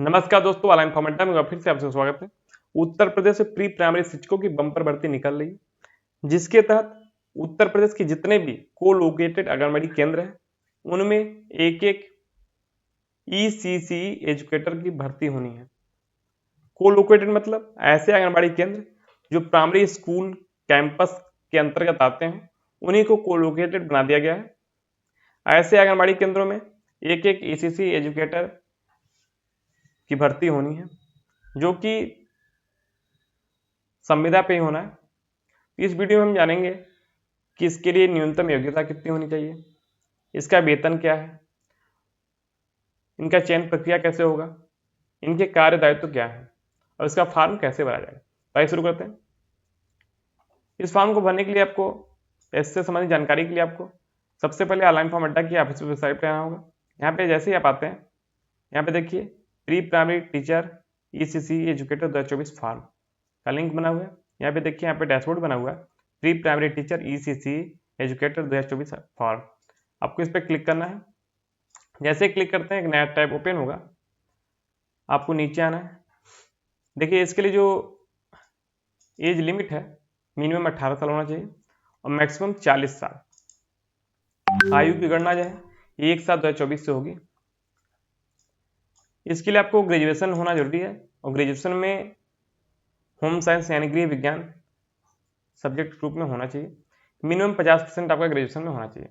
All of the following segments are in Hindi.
नमस्कार दोस्तों, अलाइन फॉर्मेटा में फिर से आपसे स्वागत है। उत्तर प्रदेश में प्री प्राइमरी शिक्षकों की बम्पर भर्ती निकल रही है, जिसके तहत उत्तर प्रदेश के जितने भी को लोकेटेड आंगनबाड़ी केंद्र हैं, उनमें एक एक ईसीसी एजुकेटर की भर्ती होनी है। को लोकेटेड मतलब ऐसे आंगनबाड़ी केंद्र जो प्राइमरी स्कूल कैंपस के अंतर्गत आते हैं, उन्हीं को को लोकेटेड बना दिया गया है। ऐसे आंगनबाड़ी केंद्रों में एक एक ईसीसी एजुकेटर की भर्ती होनी है, जो कि संविदा पे ही होना है। इस वीडियो में हम जानेंगे कि इसके लिए न्यूनतम योग्यता कितनी होनी चाहिए, इसका वेतन क्या है, इनका चयन प्रक्रिया कैसे होगा, इनके कार्य दायित्व क्या है और इसका फॉर्म कैसे भरा जाएगा। तो आइए शुरू करते हैं। इस फॉर्म को भरने के लिए आपको इससे संबंधित जानकारी के लिए आपको सबसे पहले अलाइन फॉर्म अड्डा की ऑफिशियल वेबसाइट पर आना होगा। यहाँ पे जैसे ही आप आते हैं, यहाँ पे देखिए pre primary teacher ECC educator 2024 form का लिंक बना हुआ है। यहाँ पे देखिए, यहाँ पे डैशबोर्ड बना हुआ है, pre primary teacher ECC educator 2024 form. आपको इस पर क्लिक करना है। जैसे ही क्लिक करते हैं, एक नया टैब ओपन होगा। आपको नीचे आना है। देखिए, इसके लिए जो एज लिमिट है, मिनिमम 18 साल होना चाहिए और मैक्सिमम 40 साल। आयु की गणना जो है 1/7/2024 से होगी। इसके लिए आपको ग्रेजुएशन होना जरूरी है और ग्रेजुएशन में होम साइंस यानी गृह विज्ञान सब्जेक्ट ग्रुप में होना चाहिए। मिनिमम 50% आपका ग्रेजुएशन में होना चाहिए।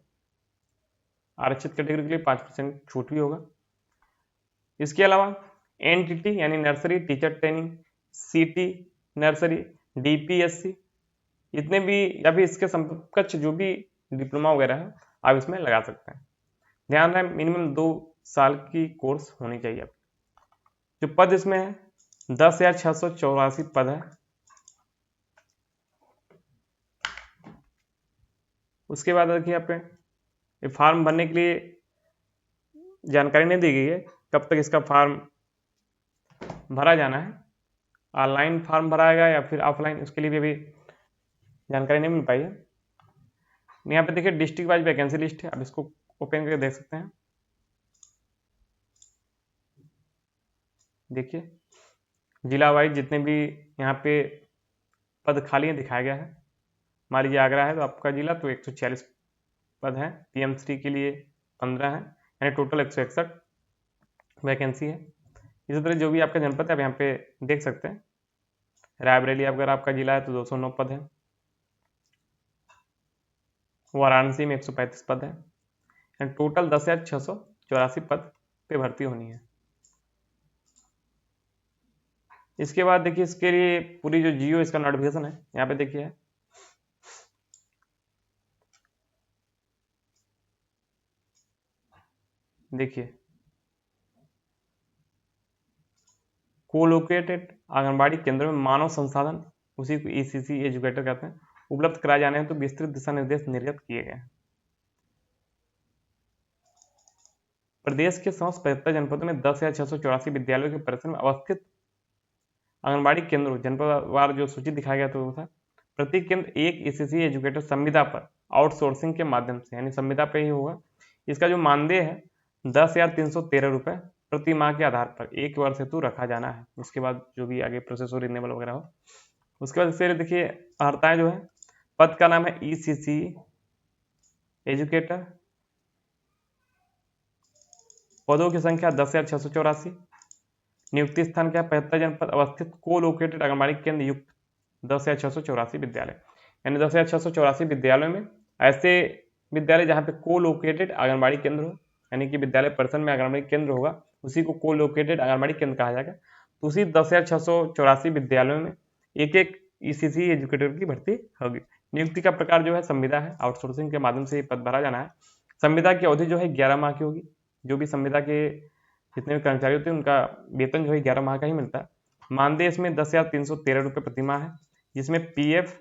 आरक्षित कैटेगरी के लिए 5% छूट भी होगा। इसके अलावा एनटीटी यानी नर्सरी टीचर ट्रेनिंग, सीटी नर्सरी, डीपीएससी, इतने भी या फिर इसके समकक्ष जो भी डिप्लोमा वगैरह है, आप इसमें लगा सकते हैं। ध्यान रहे, मिनिमम 2 साल की कोर्स होनी चाहिए। जो पद इसमें है 10,684 पद है। उसके बाद देखिए, यहाँ पे फॉर्म भरने के लिए जानकारी नहीं दी गई है कब तक इसका फॉर्म भरा जाना है। ऑनलाइन फॉर्म भराएगा या फिर ऑफलाइन, उसके लिए भी अभी जानकारी नहीं मिल पाई है। यहाँ पे देखिए डिस्ट्रिक्ट वाइज वैकेंसी लिस्ट है, आप इसको ओपन करके देख सकते हैं। देखिए जिला वाइज जितने भी यहाँ पे पद खाली है दिखाया गया है। मान लीजिए आगरा है तो आपका जिला तो 146 पद है। PM3 के लिए 15 है, यानी टोटल 161 वैकेंसी है। इसी तरह जो भी आपका जनपद है आप यहाँ पे देख सकते हैं। रायबरेली अगर आपका जिला है तो 209 पद है। वाराणसी में 135 पद है, यानी टोटल 10,684 पद पे भर्ती होनी है। इसके बाद देखिए, इसके लिए पूरी जो जियो इसका नोटिफिकेशन है, यहाँ पे देखिए कोलोकेटेड आंगनबाड़ी केंद्रों में मानव संसाधन, उसी को ईसीसी एजुकेटर कहते हैं, उपलब्ध कराए जाने हैं तो विस्तृत दिशा निर्देश निर्गत किए गए हैं। प्रदेश के समस्त 75 जनपदों में 10,684 विद्यालयों के परिसर में अवस्थित आंगनबाड़ी केंद्रों, जनपदवार जो सूची दिखाया गया तो था, प्रति केंद्र एक ईसीसी एजुकेटर संविदा पर आउटसोर्सिंग के माध्यम से, यानी संविदा पे ही होगा। इसका जो मानदेय है 10,313 रुपये प्रति माह के आधार पर 1 वर्ष हेतु रखा जाना है। उसके बाद जो भी आगे प्रोसेस हो, रिन्यूएबल वगैरह हो। उसके बाद से देखिए अर्हताएं जो है, पद का नाम है ईसीसी एजुकेटर, पदों की संख्या 10,684, नियुक्ति स्थान क्या 75 जनपद अवस्थित को लोकेटेड आंगनबाड़ी केंद्र युक्त 10,684 विद्यालय, यानी 10,684 विद्यालयों में ऐसे विद्यालय जहाँ पे को लोकेटेड आंगनबाड़ी केंद्र हो, यानी कि विद्यालय परिसर में आंगनबाड़ी केंद्र होगा, उसी को को लोकेटेड आंगनबाड़ी केंद्र कहा जाएगा। तो उसी 10,684 विद्यालयों में एक एक ईसीसी एजुकेटर की भर्ती होगी। नियुक्ति का प्रकार जो है संविदा है, आउटसोर्सिंग के माध्यम से पद भरा जाना है। संविदा की अवधि जो है 11 माह की होगी। जो भी संविदा के जितने भी कर्मचारी होते हैं उनका वेतन जो है 11 माह का ही मिलता है। मानदेय इसमें 10,313 रुपये प्रति माह है, जिसमें PF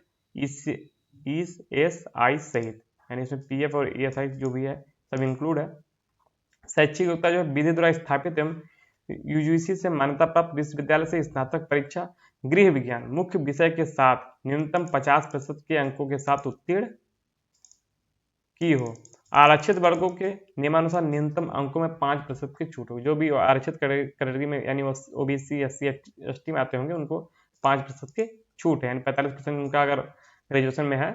ESI सहित, यानी इसमें PF और ESI जो भी है सब इंक्लूड है। शैक्षिक योग्यता जो है विधि द्वारा स्थापित एवं UGC से मान्यता प्राप्त विश्वविद्यालय से स्नातक परीक्षा गृह विज्ञान मुख्य विषय के साथ न्यूनतम 50% के अंकों के साथ उत्तीर्ण की हो। आरक्षित वर्गों के नियमानुसार न्यूनतम अंकों में 5% की छूट होगी। जो भी आरक्षित कैटेगरी में यानी ओबीसी एससी एसटी में आते होंगे उनको 5% की छूट है, यानी 45% उनका अगर ग्रेजुएशन में है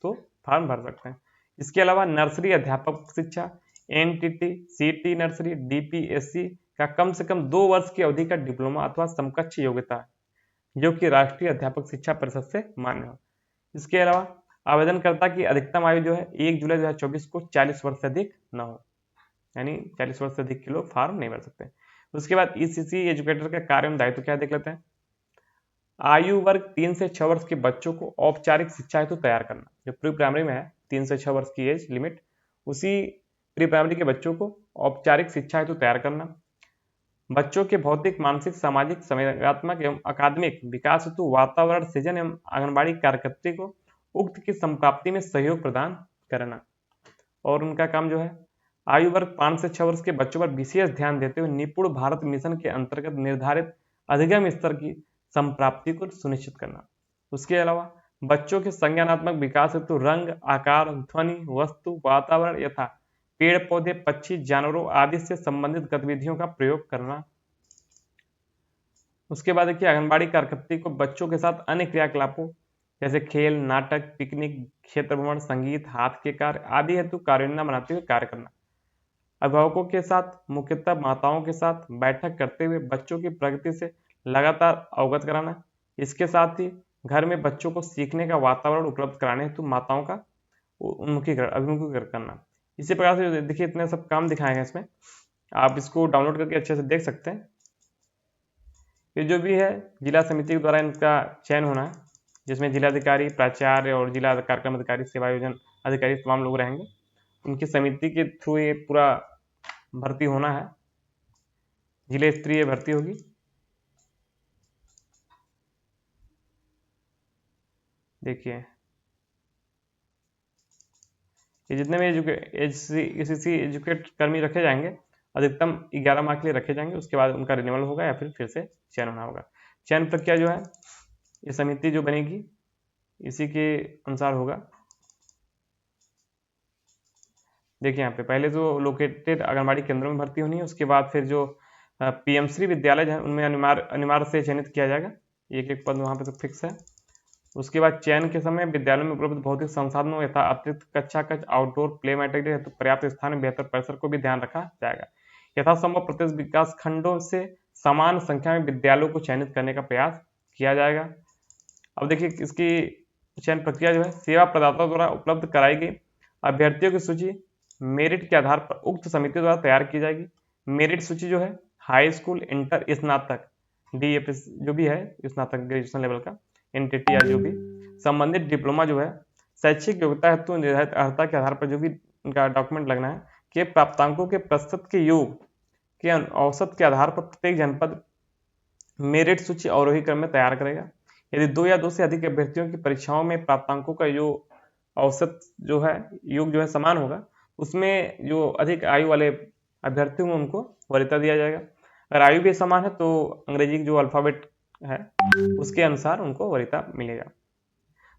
तो फॉर्म भर सकते हैं। इसके अलावा नर्सरी अध्यापक शिक्षा, एनटीटी, सीटी नर्सरी, डीपीएससी का कम से कम 2 वर्ष की अवधि का डिप्लोमा अथवा समकक्ष योग्यता है जो कि राष्ट्रीय अध्यापक शिक्षा परिषद से मान्य हो। इसके अलावा आवेदनकर्ता की अधिकतम आयु जो है 1 जुलाई 2024 को 40 वर्ष से अधिक न हो, यानी 40 वर्ष से अधिक के लोग फॉर्म नहीं भर सकते। उसके बाद ईसीसी एजुकेटर का कार्य एवं दायित्व क्या देख लेते हैं। आयु वर्ग 3 से 6 वर्ष के बच्चों को औपचारिक शिक्षा हेतु तैयार करना। जो प्री प्राइमरी में है 3 से 6 वर्ष की एज लिमिट, उसी प्री प्राइमरी के बच्चों को औपचारिक शिक्षा हेतु तैयार करना। बच्चों के भौतिक, मानसिक, सामाजिक, संवेदनात्मक एवं अकादमिक विकास हेतु वातावरण सृजन एवं आंगनबाड़ी कार्यकर्त्री को उक्त की संप्राप्ति में सहयोग प्रदान करना। और उनका काम जो है आयु वर्ग 5 से 6 वर्ष के बच्चों पर विशेष ध्यान देते हुए निपुण भारत मिशन के अंतर्गत निर्धारित अधिगम स्तर की संप्राप्ति को सुनिश्चित करना। उसके अलावा बच्चों के संज्ञानात्मक विकास हेतु रंग, आकार, ध्वनि, वस्तु, वातावरण यथा पेड़ पौधे, पक्षी, जानवरों आदि से संबंधित गतिविधियों का प्रयोग करना। उसके बाद देखिए आंगनबाड़ी कार्यकर्त्री को बच्चों के साथ अन्य क्रियाकलापों जैसे खेल, नाटक, पिकनिक, क्षेत्र भ्रमण, संगीत, हाथ के कार्य आदि हेतु कार्योजना बनाते हुए कार्य करना। अभिभावकों के साथ, मुख्यतः माताओं के साथ बैठक करते हुए बच्चों की प्रगति से लगातार अवगत कराना। इसके साथ ही घर में बच्चों को सीखने का वातावरण उपलब्ध कराने हेतु माताओं का अभिमुखीकरण करना। इसी प्रकार से देखिए इतने सब काम दिखाए हैं इसमें, आप इसको डाउनलोड करके अच्छे से देख सकते हैं। ये जो भी है जिला समिति के द्वारा इनका चयन होना है, जिसमें जिलाधिकारी, प्राचार्य और जिला कार्यक्रम अधिकारी, सेवा योजना अधिकारी तमाम लोग रहेंगे। उनकी समिति के थ्रू ये पूरा भर्ती होना है, जिला स्तरीय भर्ती होगी। देखिए ये जितने भी एजुकेट कर्मी रखे जाएंगे अधिकतम 11 मार्क के लिए रखे जाएंगे। उसके बाद उनका रिन्यूअल होगा या फिर से चयन होना होगा। चयन प्रक्रिया जो है ये समिति जो बनेगी इसी के अनुसार होगा। देखिए यहाँ पे पहले जो लोकेटेड आंगनबाड़ी केंद्रों में भर्ती होनी है, उसके बाद फिर जो पीएमश्री विद्यालय है उनमें अनिवार्य से चयनित किया जाएगा, एक पद वहाँ पे तो फिक्स है। उसके बाद चयन के समय विद्यालय में उपलब्ध भौतिक संसाधनों यथा अतिरिक्त कक्षा कक्ष, आउटडोर प्ले मटेरियल हेतु पर्याप्त स्थान में बेहतर परिसर को भी ध्यान रखा जाएगा। यथासंभव प्रत्येक विकास खंडों से समान संख्या में विद्यालयों को चयनित करने का प्रयास किया जाएगा। अब देखिए इसकी चयन प्रक्रिया जो है स्सेवा प्रदाता द्वारा उपलब्ध कराई गई अभ्यर्थियों की सूची मेरिट के आधार पर उक्त समिति द्वारा तैयार की जाएगी। मेरिट सूची जो है हाई स्कूल, इंटर, स्नातक, डीएपएस जो भी है स्नातक ग्रेजुएशन लेवल का, एनटीटी या जो भी संबंधित डिप्लोमा जो है शैक्षिक योग्यता हेतु निर्धारित अर्हता के आधार पर जो भी उनका डॉक्यूमेंट लगना है के प्राप्तांकों के प्रतिशत के योग के औसत के आधार पर प्रत्येक जनपद मेरिट सूची अवरोही क्रम में तैयार करेगा। यदि 2 या 2 से अधिक अभ्यर्थियों की परीक्षाओं में प्राप्तांकों का जो औसत जो है योग जो है समान होगा, उसमें जो अधिक आयु वाले अभ्यर्थी होंगे उनको वरीयता दिया जाएगा। अगर आयु भी समान है तो अंग्रेजी जो अल्फाबेट है उसके अनुसार उनको वरीयता मिलेगा।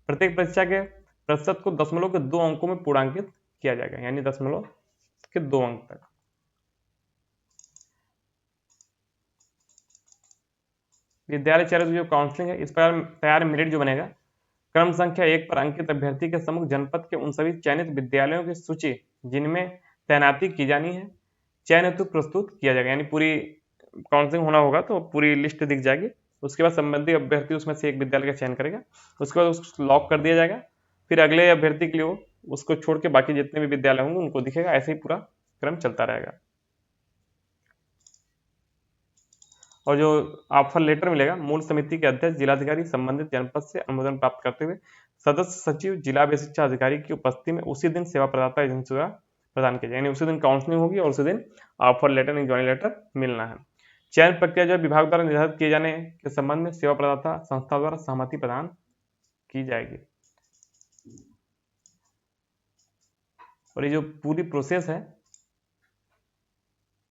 प्रत्येक परीक्षा के प्रतिशत को दशमलव के 2 अंकों में पूर्णांकित किया जाएगा, यानी दशमलव के 2 अंक तक। विद्यालय चयन जो काउंसलिंग है इस पर तैयार मेरिट जो बनेगा क्रम संख्या 1 पर अंकित अभ्यर्थी के सम्मुख जनपद के उन सभी चयनित विद्यालयों की सूची जिनमें तैनाती की जानी है चयन हेतु प्रस्तुत किया जाएगा, यानी पूरी काउंसलिंग होना होगा तो पूरी लिस्ट दिख जाएगी। उसके बाद संबंधित अभ्यर्थी उसमें से एक विद्यालय का चयन करेगा, उसके बाद उसको लॉक कर दिया जाएगा। फिर अगले अभ्यर्थी के लिए वो उसको छोड़ के बाकी जितने भी विद्यालय होंगे उनको दिखेगा। ऐसे ही पूरा क्रम चलता रहेगा। और जो ऑफर लेटर मिलेगा मूल समिति के अध्यक्ष जिलाधिकारी संबंधित जनपद से अनुमोदन प्राप्त करते हुए सदस्य सचिव जिला शिक्षा अधिकारी की उपस्थिति में उसी दिन सेवा प्रदाता एजेंसी द्वारा प्रदान किया जाए, यानी उसी दिन काउंसलिंग होगी और उसी दिन ऑफर लेटर यानी ज्वाइनिंग लेटर मिलना है। चयन प्रक्रिया जो विभाग द्वारा निर्धारित किए जाने के संबंध में सेवा प्रदाता संस्था द्वारा सहमति प्रदान की जाएगी। और ये जो पूरी प्रोसेस है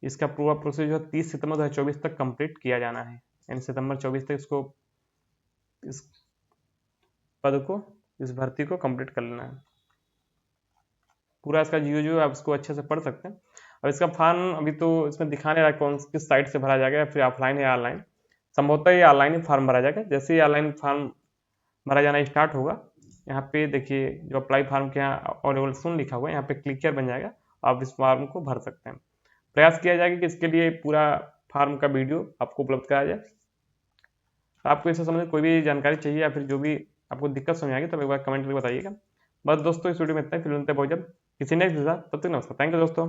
इसका पूरा प्रोसेस जो है 30 सितंबर 2024 तक कंप्लीट किया जाना है, यानी सितंबर 24 तक इसको इस पद को इस भर्ती को कंप्लीट कर लेना है। पूरा इसका जो है आप इसको अच्छे से पढ़ सकते हैं। और इसका फॉर्म अभी तो इसमें दिखा नहीं रहा कौन किस साइट से भरा जाएगा, या फिर ऑफलाइन या ऑनलाइन। संभवतः ये ऑनलाइन ही फॉर्म भरा जाएगा। जैसे ही ऑनलाइन फॉर्म भरा जाना स्टार्ट होगा, यहाँ पे देखिए जो अप्लाई फॉर्म के यहाँ अवेलेबल सुन लिखा हुआ है, यहाँ पे क्लिक किया बन जाएगा, आप इस फॉर्म को भर सकते हैं। प्रयास किया जाएगा कि इसके लिए पूरा फॉर्म का वीडियो आपको उपलब्ध कराया जाए। आपको इससे संबंधित कोई भी जानकारी चाहिए या फिर जो भी आपको दिक्कत समझ आएगी तो एक बार कमेंट करके बताइएगा। बस दोस्तों इस वीडियो में इतना ही, फिर मिलते हैं बहुत जल्द किसी नेक्स्ट वीडियो। तब तक नमस्कार, थैंक यू दोस्तों।